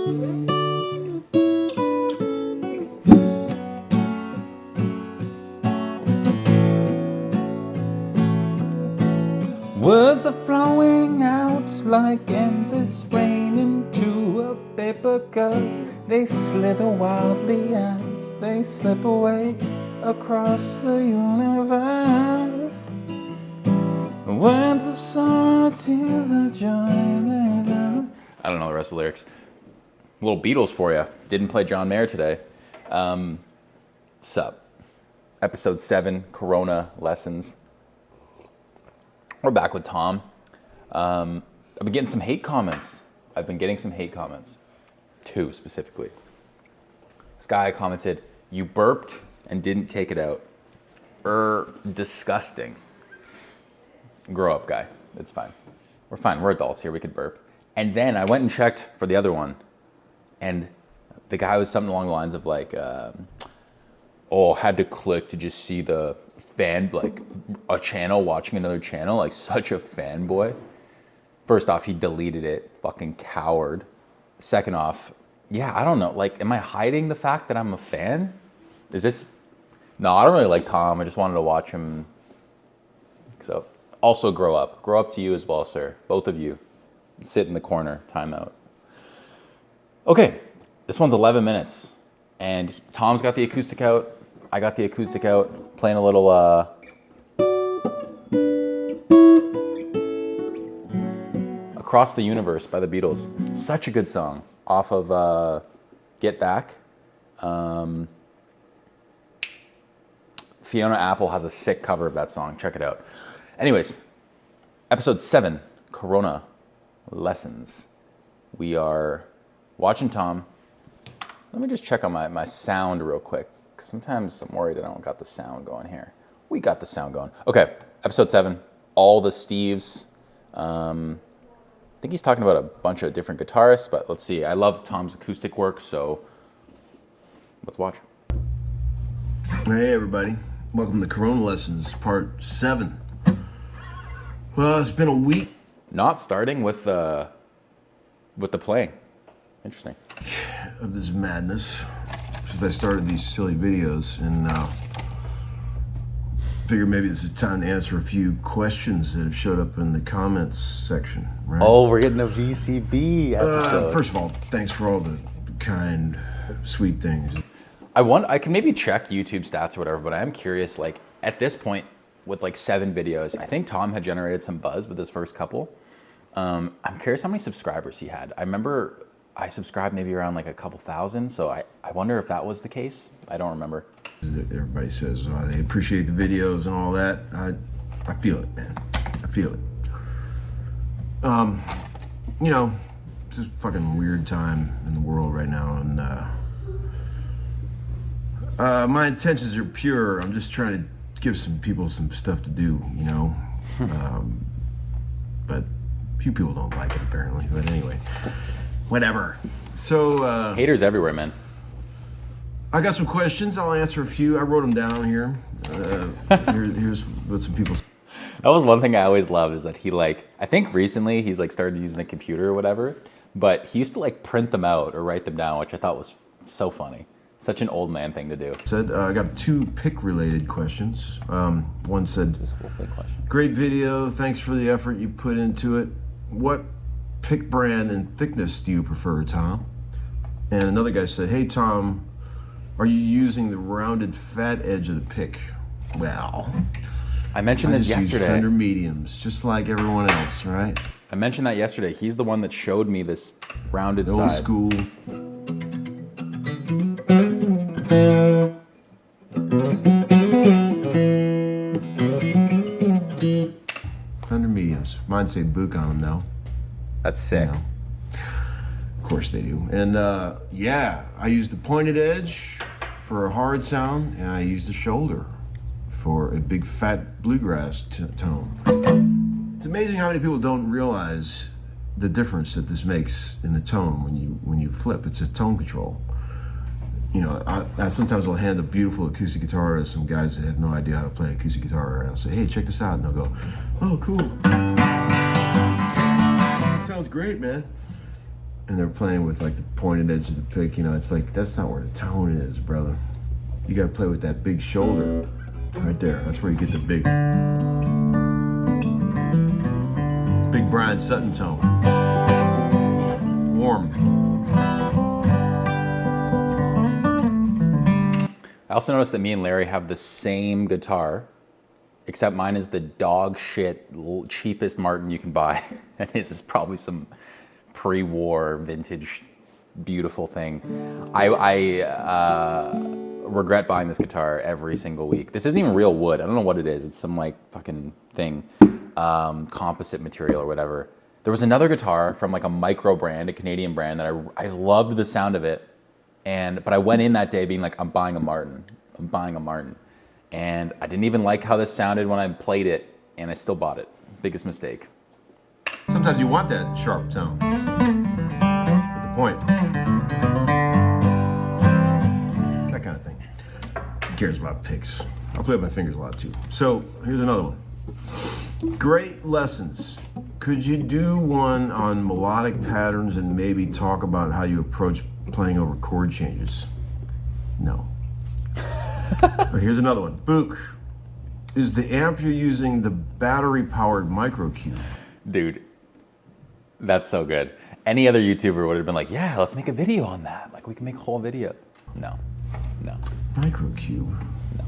Words are flowing out like endless rain into a paper cup. They slither wildly as they slip away across the universe. Words of sorrow, tears of joy. I don't know the rest of the lyrics. Little Beatles for you. Didn't play John Mayer today. Sup? Episode 7, Corona Lessons. We're back with Tom. I've been getting some hate comments. 2 specifically. This guy commented, "You burped and didn't take it out. Disgusting." Grow up, guy. It's fine. We're fine. We're adults here. We could burp. And then I went and checked for the other one. And the guy was something along the lines of like, had to click to just see the fan, like a channel watching another channel, like such a fanboy. First off, he deleted it. Fucking coward. Second off, yeah, I don't know. Like, am I hiding the fact that I'm a fan? Is this... No, I don't really like Tom. I just wanted to watch him. So, also grow up. Grow up to you as well, sir. Both of you. Sit in the corner. Time out. Okay, this one's 11 minutes. And Tom's got the acoustic out. I got the acoustic out. Playing a little, Across the Universe by the Beatles. Such a good song. Off of Get Back. Fiona Apple has a sick cover of that song. Check it out. Anyways, episode 7, Corona Lessons. We are watching Tom. Let me just check on my sound real quick. Sometimes I'm worried I don't got the sound going here. We got the sound going. Okay, episode 7, all the Steves. I think he's talking about a bunch of different guitarists, but let's see. I love Tom's acoustic work, so let's watch. Hey everybody, welcome to Corona Lessons, part 7. Well, it's been a week. Not starting with the playing. Interesting. Of this madness, since I started these silly videos, and figured maybe this is time to answer a few questions that have showed up in the comments section, right? Oh, we're getting a VCB episode. First of all, thanks for all the kind, sweet things. I can maybe check YouTube stats or whatever, but I am curious, like, at this point, with like 7 videos, I think Tom had generated some buzz with his first couple. I'm curious how many subscribers he had. I remember I subscribed maybe around like a couple thousand, so I wonder if that was the case. I don't remember. Everybody says they appreciate the videos and all that. I feel it, man. I feel it. You know, it's just a fucking weird time in the world right now, and my intentions are pure. I'm just trying to give some people some stuff to do, you know. But few people don't like it apparently. But anyway, whatever. So haters everywhere, man. I got some questions. I'll answer a few. I wrote them down here. Here's what some people. That was one thing I always loved, is that he, like, I think recently he's like started using the computer or whatever, but he used to like print them out or write them down, which I thought was so funny. Such an old man thing to do. Said I got 2 pick-related questions. One said, This whole thing question. "Great video. Thanks for the effort you put into it. What pick brand and thickness do you prefer, Tom?" And another guy said, "Hey Tom, are you using the rounded fat edge of the pick?" Well, I mentioned this yesterday. Use Fender mediums, just like everyone else, right? I mentioned that yesterday. He's the one that showed me this rounded Old side. school. Fender mediums. Mine say Book on them though. That's sick. You know. Of course they do. And yeah, I use the pointed edge for a hard sound, and I use the shoulder for a big fat bluegrass tone. It's amazing how many people don't realize the difference that this makes in the tone when you flip. It's a tone control. You know, I sometimes will hand a beautiful acoustic guitar to some guys that have no idea how to play an acoustic guitar, and I'll say, "Hey, check this out," and they'll go, "Oh, cool. Sounds great, man." and they're playing with like the pointed edge of the pick, you know, it's like, that's not where the tone is, brother. You gotta play with that big shoulder right there. That's where you get the big Brian Sutton tone. Warm. I also noticed that me and Larry have the same guitar, except mine is the dog shit cheapest Martin you can buy, and his is probably some pre-war vintage beautiful thing. I regret buying this guitar every single week. This isn't even real wood. I don't know what it is. It's some like fucking thing, composite material or whatever. There was another guitar from like a micro brand, a Canadian brand that I loved the sound of it, but I went in that day being like, I'm buying a Martin. I'm buying a Martin. And I didn't even like how this sounded when I played it, and I still bought it. Biggest mistake. Sometimes you want that sharp tone. With the point. That kind of thing. Who cares about picks? I play with my fingers a lot too. So here's another one. Great lessons. Could you do one on melodic patterns and maybe talk about how you approach playing over chord changes? No. Or here's another one. Book. Is the amp you're using the battery-powered micro cube? Dude, that's so good. Any other YouTuber would have been like, yeah, let's make a video on that. Like, we can make a whole video. No. Micro cube? No.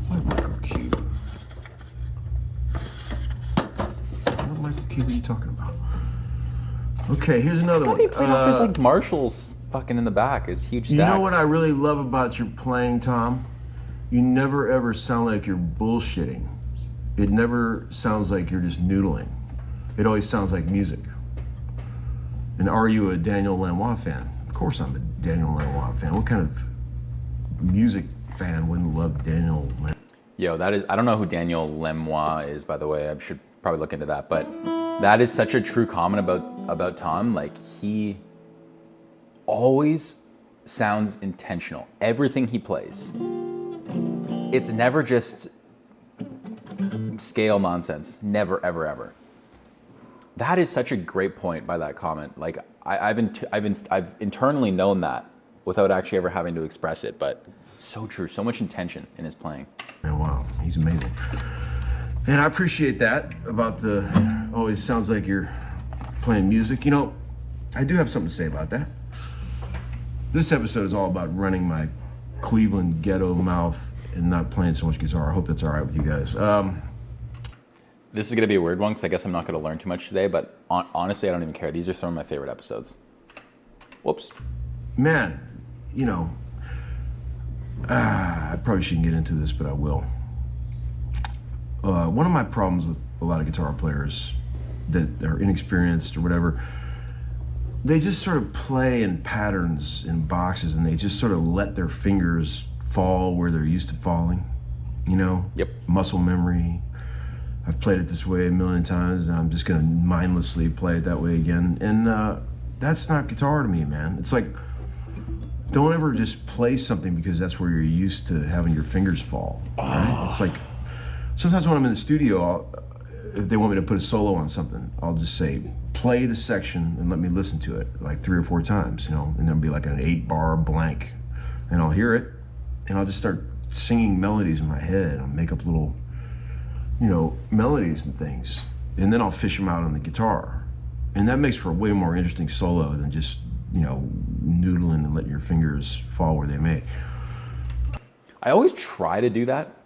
What micro cube? What micro cube are you talking about? Okay, here's another one. He played off his like Marshalls fucking in the back, his huge stacks. You know what I really love about your playing, Tom? You never ever sound like you're bullshitting. It never sounds like you're just noodling. It always sounds like music. And are you a Daniel Lanois fan? Of course I'm a Daniel Lanois fan. What kind of music fan wouldn't love Daniel Lanois? Yo, that is, I don't know who Daniel Lanois is, by the way. I should probably look into that. But that is such a true comment about Tom. Like, he always sounds intentional. Everything he plays. It's never just scale nonsense. Never, ever, ever. That is such a great point by that comment. Like, I've internally known that without actually ever having to express it, but so true. So much intention in his playing. Oh, wow, he's amazing. And I appreciate that about always sounds like you're playing music. You know, I do have something to say about that. This episode is all about running my Cleveland ghetto mouth and not playing so much guitar. I hope that's all right with you guys. This is going to be a weird one because I guess I'm not going to learn too much today, but honestly, I don't even care. These are some of my favorite episodes. Whoops. Man, you know, I probably shouldn't get into this, but I will. One of my problems with a lot of guitar players that are inexperienced or whatever, they just sort of play in patterns in boxes and they just sort of let their fingers fall where they're used to falling, you know? Yep. Muscle memory. I've played it this way a million times and I'm just gonna mindlessly play it that way again. And that's not guitar to me, man. It's like, don't ever just play something because that's where you're used to having your fingers fall, right? It's like, sometimes when I'm in the studio, if they want me to put a solo on something, I'll just say, play the section and let me listen to it like 3 or 4 times, you know, and there'll be like an 8-bar blank. And I'll hear it and I'll just start singing melodies in my head. I'll make up little, you know, melodies and things. And then I'll fish them out on the guitar. And that makes for a way more interesting solo than just, you know, noodling and letting your fingers fall where they may. I always try to do that.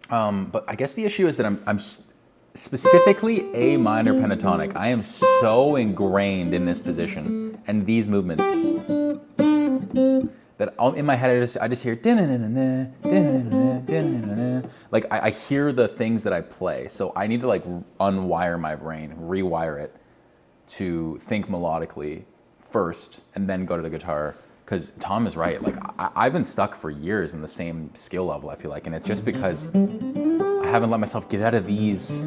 But I guess the issue is that I'm specifically A minor pentatonic. I am so ingrained in this position and these movements that in my head I just hear like I hear the things that I play. So I need to like unwire my brain, rewire it to think melodically first and then go to the guitar. Because Tom is right. Like I've been stuck for years in the same skill level, I feel like, and it's just because I haven't let myself get out of these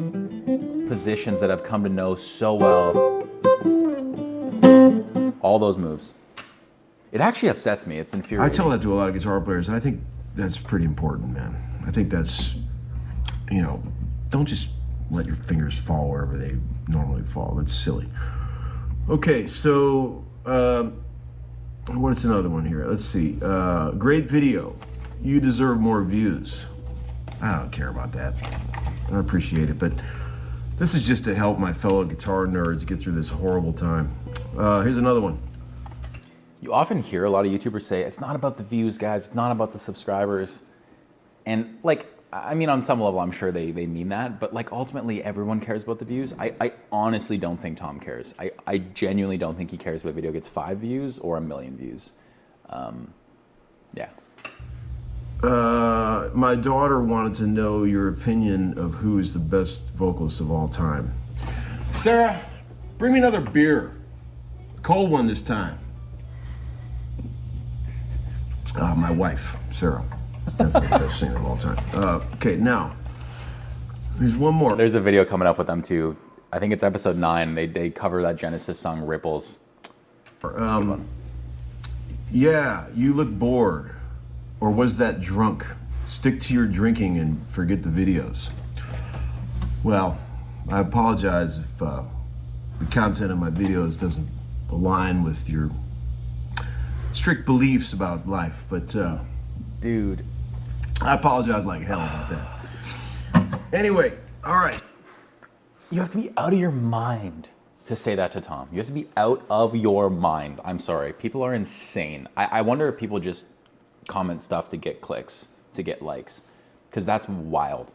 positions that I've come to know so well. All those moves. It actually upsets me. It's infuriating. I tell that to a lot of guitar players, and I think that's pretty important, man. I think that's, you know, don't just let your fingers fall wherever they normally fall. That's silly. Okay, so what's another one here? Let's see. Great video. You deserve more views. I don't care about that. I appreciate it, but this is just to help my fellow guitar nerds get through this horrible time. Here's another one. You often hear a lot of YouTubers say, it's not about the views, guys, it's not about the subscribers. And like, I mean, on some level, I'm sure they mean that, but like ultimately everyone cares about the views. I honestly don't think Tom cares. I genuinely don't think he cares if a video gets 5 views or 1 million views. Yeah. My daughter wanted to know your opinion of who is the best vocalist of all time. Sarah, bring me another beer. A cold one this time. My wife, Sarah. Definitely the best singer of all time. Okay, now, there's one more. There's a video coming up with them too. I think it's episode 9. They cover that Genesis song, Ripples. Yeah, you look bored. Or was that drunk? Stick to your drinking and forget the videos. Well, I apologize if the content of my videos doesn't align with your strict beliefs about life, but Dude. I apologize like hell about that. Anyway, all right. You have to be out of your mind to say that to Tom. You have to be out of your mind. I'm sorry. People are insane. I wonder if people just comment stuff to get clicks, to get likes, because that's wild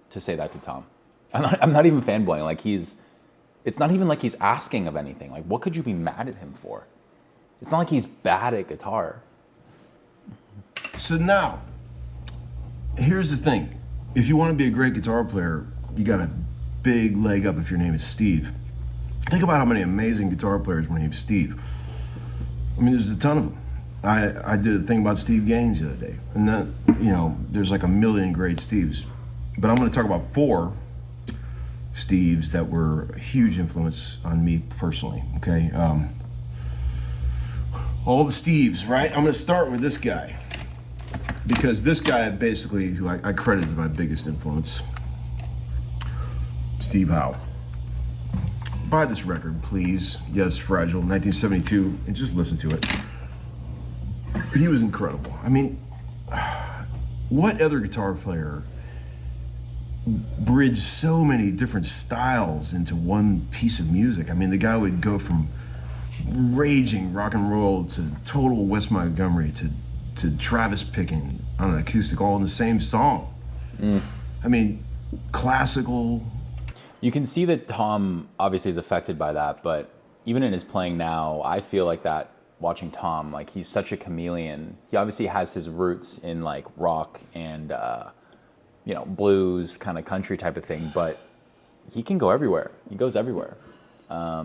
to say that to Tom. I'm not even fanboying. Like it's not even like he's asking of anything. Like, what could you be mad at him for? It's not like he's bad at guitar. So now, here's the thing. If you want to be a great guitar player, you got a big leg up if your name is Steve. Think about how many amazing guitar players were named Steve. I mean, there's a ton of them. I did a thing about Steve Gaines the other day, and that, you know, there's like 1 million great Steves. But I'm going to talk about 4 Steves that were a huge influence on me personally, okay? All the Steves, right? I'm going to start with this guy, because this guy basically, who I credit as my biggest influence, Steve Howe. Buy this record, please. Yes, Fragile, 1972, and just listen to it. He was incredible. I mean, what other guitar player bridged so many different styles into one piece of music? I mean, the guy would go from raging rock and roll to total Wes Montgomery to Travis picking on an acoustic, all in the same song. I mean, classical. You can see that Tom obviously is affected by that, but even in his playing now, I feel like that watching Tom, like he's such a chameleon. He obviously has his roots in like rock and you know, blues, kind of country type of thing, but he can go everywhere. He goes everywhere. I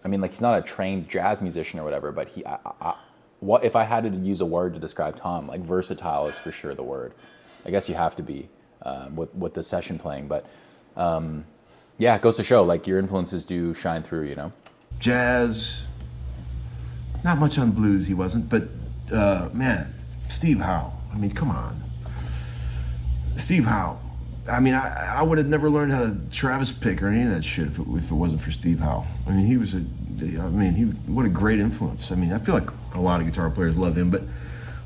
mean, like he's not a trained jazz musician or whatever, but what if I had to use a word to describe Tom? Like versatile is for sure the word. I guess you have to be with the session playing, but yeah, it goes to show like your influences do shine through, you know? Jazz, not much on blues he wasn't, but man, Steve Howe. I mean, come on. Steve Howe. I mean, I would have never learned how to Travis pick or any of that shit if it wasn't for Steve Howe. I mean, what a great influence. I mean, I feel like a lot of guitar players love him, but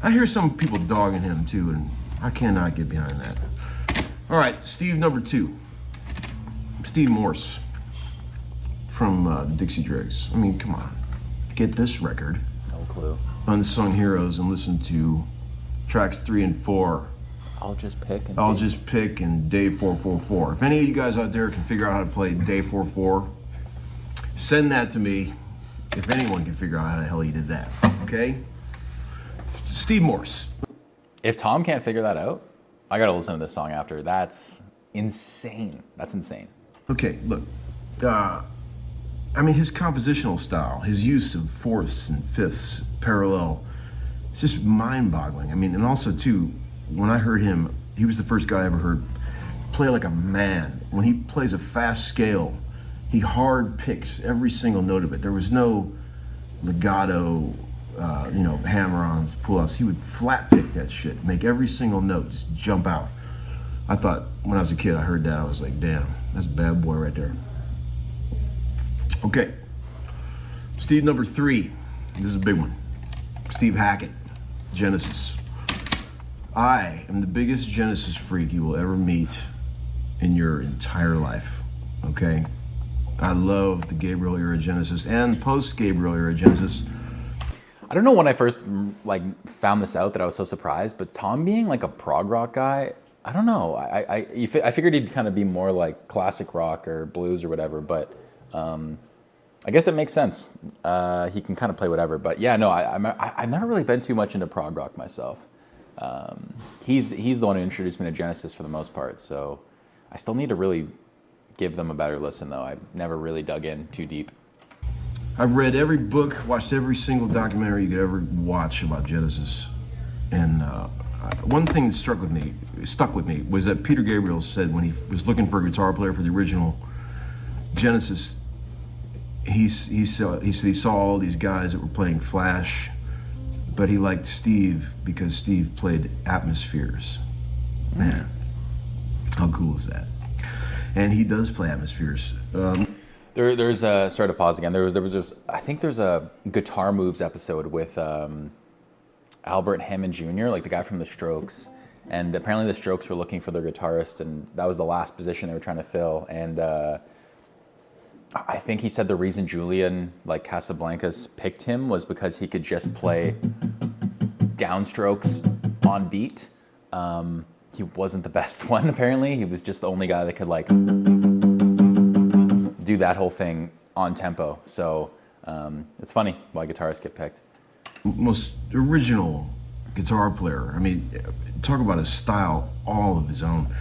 I hear some people dogging him too, and I cannot get behind that. All right, Steve number 2. Steve Morse from the Dixie Dregs. I mean, come on. Get this record. No clue. Unsung Heroes, and listen to tracks 3 and 4. I'll Just Pick and Day 444. If any of you guys out there can figure out how to play Day 44, send that to me. If anyone can figure out how the hell he did that, okay? Steve Morse. If Tom can't figure that out, I gotta listen to this song after. That's insane. That's insane. Okay, look. I mean, his compositional style, his use of fourths and fifths, parallel, it's just mind-boggling. I mean, and also, too, when I heard him, he was the first guy I ever heard play like a man. When he plays a fast scale, he hard picks every single note of it. There was no legato, hammer-ons, pull-offs. He would flat pick that shit, make every single note just jump out. I thought, when I was a kid, I heard that, I was like, damn, that's a bad boy right there. Okay. Steve number 3. This is a big one. Steve Hackett, Genesis. I am the biggest Genesis freak you will ever meet in your entire life, okay? I love the Gabriel era Genesis and post-Gabriel era Genesis. I don't know when I first found this out that I was so surprised, but Tom being like a prog rock guy, I don't know. I figured he'd kind of be more like classic rock or blues or whatever, but I guess it makes sense. He can kind of play whatever, but yeah, no, I've never really been too much into prog rock myself. He's the one who introduced me to Genesis for the most part, so I still need to really give them a better listen though. I've never really dug in too deep. I've read every book, watched every single documentary you could ever watch about Genesis, and one thing that stuck with me was that Peter Gabriel said when he was looking for a guitar player for the original Genesis, he said he saw all these guys that were playing Flash, but he liked Steve because Steve played Atmospheres. Man, how cool is that? And he does play Atmospheres. There's a, sorry to pause again. There was just, I think there's a Guitar Moves episode with Albert Hammond Jr., like the guy from The Strokes. And apparently The Strokes were looking for their guitarist, and that was the last position they were trying to fill. And I think he said the reason Julian, like Casablancas, picked him was because he could just play downstrokes on beat. He wasn't the best one, apparently. He was just the only guy that could like do that whole thing on tempo. So it's funny why guitarists get picked. Most original guitar player. I mean, talk about a style all of his own.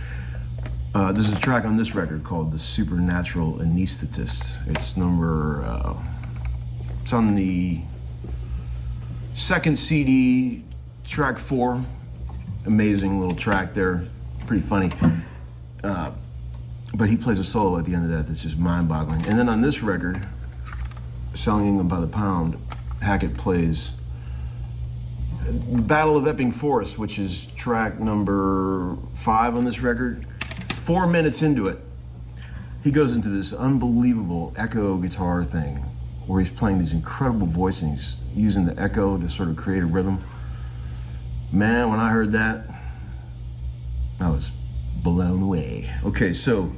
There's a track on this record called The Supernatural Anesthetist. It's it's on the second CD, track 4. Amazing little track there, pretty funny. But he plays a solo at the end of that that's just mind-boggling. And then on this record, Selling England by the Pound, Hackett plays Battle of Epping Forest, which is track number 5 on this record. 4 minutes into it, he goes into this unbelievable echo guitar thing where he's playing these incredible voicings, using the echo to sort of create a rhythm. Man, when I heard that, I was blown away. Okay, so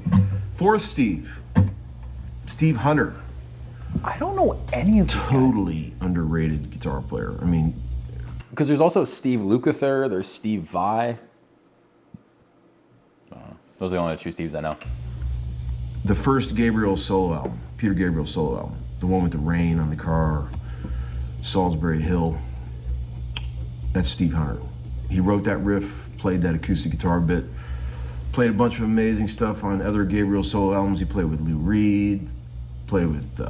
4th Steve Hunter. I don't know any of these Totally underrated guitar player. I mean, because there's also Steve Lukather, there's Steve Vai. Those are the only 2 Steves I know. the first Gabriel solo album, Peter Gabriel solo album, the one with the rain on the car, Salisbury Hill, that's Steve Hunter. He wrote that riff, played that acoustic guitar bit, played a bunch of amazing stuff on other Gabriel solo albums. He played with Lou Reed, played with,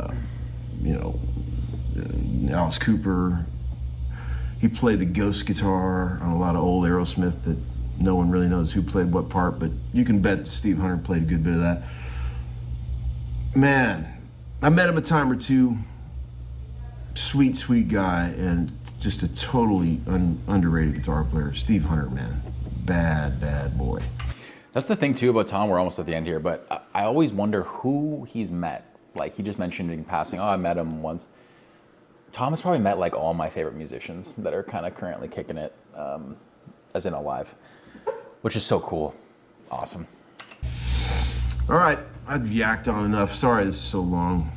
Alice Cooper. He played the ghost guitar on a lot of old Aerosmith that no one really knows who played what part, but you can bet Steve Hunter played a good bit of that. Man, I met him a time or two. Sweet, sweet guy, and just a totally underrated guitar player. Steve Hunter, man. Bad, bad boy. That's the thing too about Tom, we're almost at the end here, but I always wonder who he's met. Like he just mentioned in passing, oh, I met him once. Tom has probably met like all my favorite musicians that are kind of currently kicking it, as in alive, which is so cool. Awesome. All right, I've yacked on enough. Sorry this is so long.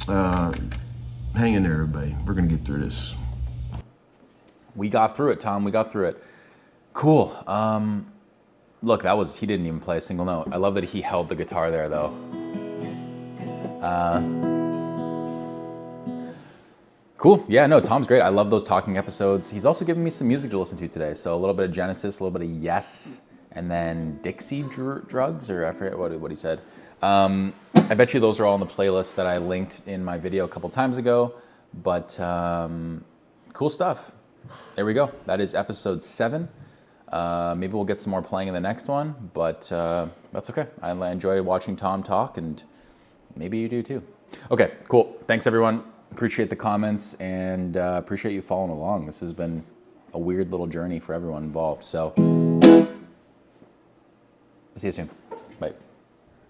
Hang in there, everybody. We're gonna get through this. We got through it, Tom. We got through it. Cool. Look, he didn't even play a single note. I love that he held the guitar there, though. Cool. Yeah, no, Tom's great. I love those talking episodes. He's also given me some music to listen to today. So a little bit of Genesis, a little bit of Yes, and then Dixie Drugs, or I forget what he said. I bet you those are all on the playlist that I linked in my video a couple times ago. But cool stuff. There we go. That is episode 7. Maybe we'll get some more playing in the next one, but that's okay. I enjoy watching Tom talk, and maybe you do too. Okay, cool. Thanks, everyone. Appreciate the comments, and appreciate you following along. This has been a weird little journey for everyone involved. So, see you soon. Bye.